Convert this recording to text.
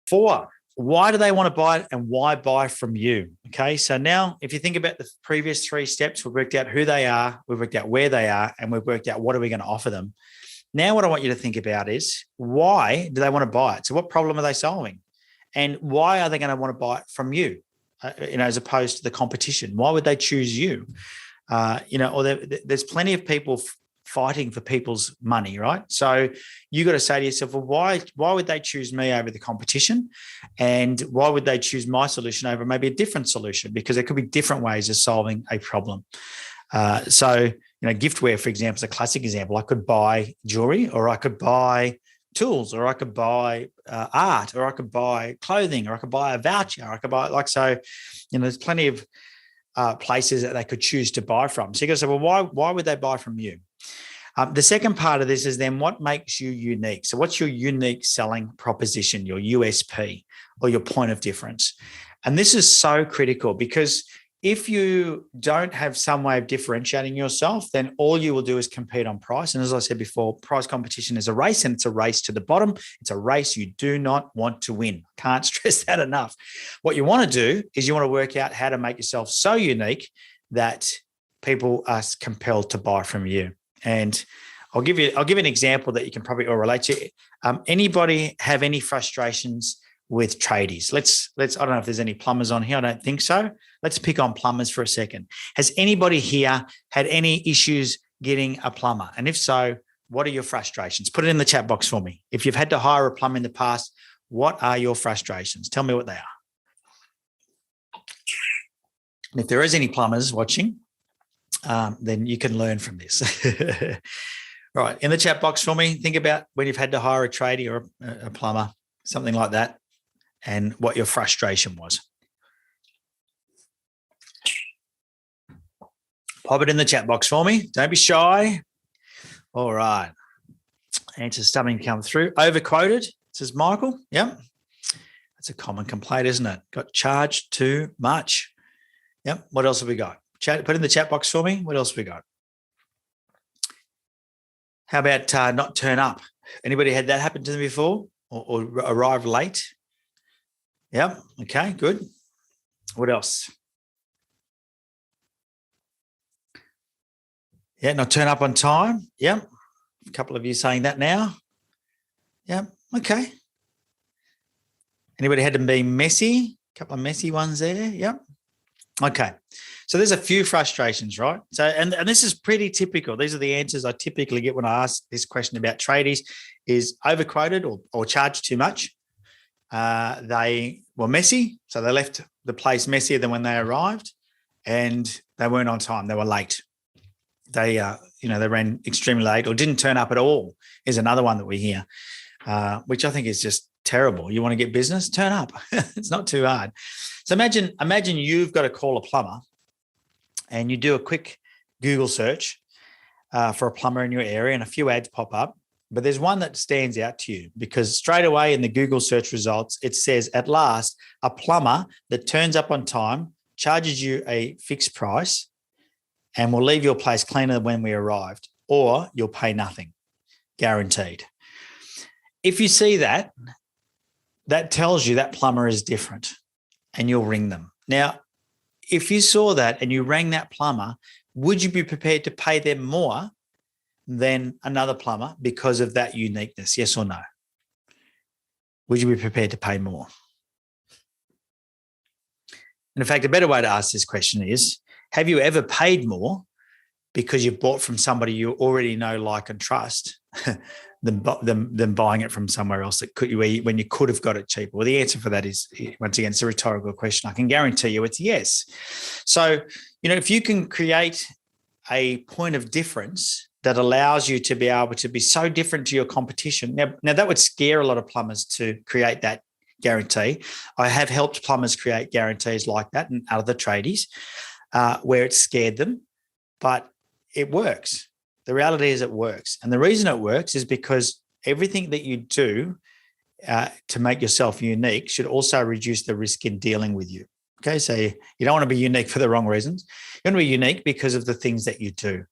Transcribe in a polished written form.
4, why do they want to buy it and why buy from you? Okay, so now if you think about the previous 3 steps, we've worked out who they are, we've worked out where they are, and we've worked out what are we going to offer them. Now what I want you to think about is, why do they want to buy it? So what problem are they solving? And why are they going to want to buy it from you, as opposed to the competition? Why would they choose you? Or there's plenty of people fighting for people's money, right? So you got to say to yourself, well, why would they choose me over the competition? And why would they choose my solution over maybe a different solution? Because there could be different ways of solving a problem. Giftware, for example, is a classic example. I could buy jewelry, or I could buy tools, or I could buy art, or I could buy clothing, or I could buy a voucher. I could buy there's plenty of places that they could choose to buy from. So you got to say, well, why would they buy from you? The second part of this is then what makes you unique. So what's your unique selling proposition, your USP, or your point of difference? And this is so critical, because if you don't have some way of differentiating yourself, then all you will do is compete on price. And as I said before, price competition is a race, and it's a race to the bottom. It's a race you do not want to win. Can't stress that enough. What you want to do is you want to work out how to make yourself so unique that people are compelled to buy from you. And I'll give you an example that you can probably all relate to. Anybody have any frustrations with tradies? I don't know if there's any plumbers on here. I don't think so. Let's pick on plumbers for a second. Has anybody here had any issues getting a plumber? And if so, what are your frustrations? Put it in the chat box for me. If you've had to hire a plumber in the past, what are your frustrations? Tell me what they are. And if there is any plumbers watching, then you can learn from this. Right, in the chat box for me, think about when you've had to hire a tradie or a plumber, something like that, and what your frustration was. Pop it in the chat box for me. Don't be shy. All right. Answers starting to come through. Overquoted, says Michael. Yep. That's a common complaint, isn't it? Got charged too much. Yep. What else have we got? Put in the chat box for me. What else have we got? How about not turn up? Anybody had that happen to them before, or arrive late? Yep. Okay, good. What else? Yeah, not turn up on time. Yep. A couple of you saying that now. Yep. Okay. Anybody had to be messy? A couple of messy ones there. Yep. Okay. So there's a few frustrations, right? So, and this is pretty typical. These are the answers I typically get when I ask this question about tradies: is overquoted or charged too much. They were messy, so they left the place messier than when they arrived, and they weren't on time. They were late. They ran extremely late or didn't turn up at all is another one that we hear, which I think is just terrible. You want to get business? Turn up. It's not too hard. So imagine you've got to call a plumber, and you do a quick Google search for a plumber in your area, and a few ads pop up. But there's one that stands out to you, because straight away in the Google search results, it says, at last, a plumber that turns up on time, charges you a fixed price, and will leave your place cleaner than when we arrived, or you'll pay nothing, guaranteed. If you see that, that tells you that plumber is different, and you'll ring them. Now, if you saw that and you rang that plumber, would you be prepared to pay them more than another plumber because of that uniqueness? Yes or no? Would you be prepared to pay more? And in fact, a better way to ask this question is, have you ever paid more because you've bought from somebody you already know, like, and trust than buying it from somewhere else when you could have got it cheaper? Well, the answer for that is, once again, it's a rhetorical question. I can guarantee you it's yes. So, if you can create a point of difference that allows you to be able to be so different to your competition. Now that would scare a lot of plumbers to create that guarantee. I have helped plumbers create guarantees like that and other tradies where it scared them, but it works. The reality is it works. And the reason it works is because everything that you do to make yourself unique should also reduce the risk in dealing with you. Okay, so you don't want to be unique for the wrong reasons. You want to be unique because of the things that you do.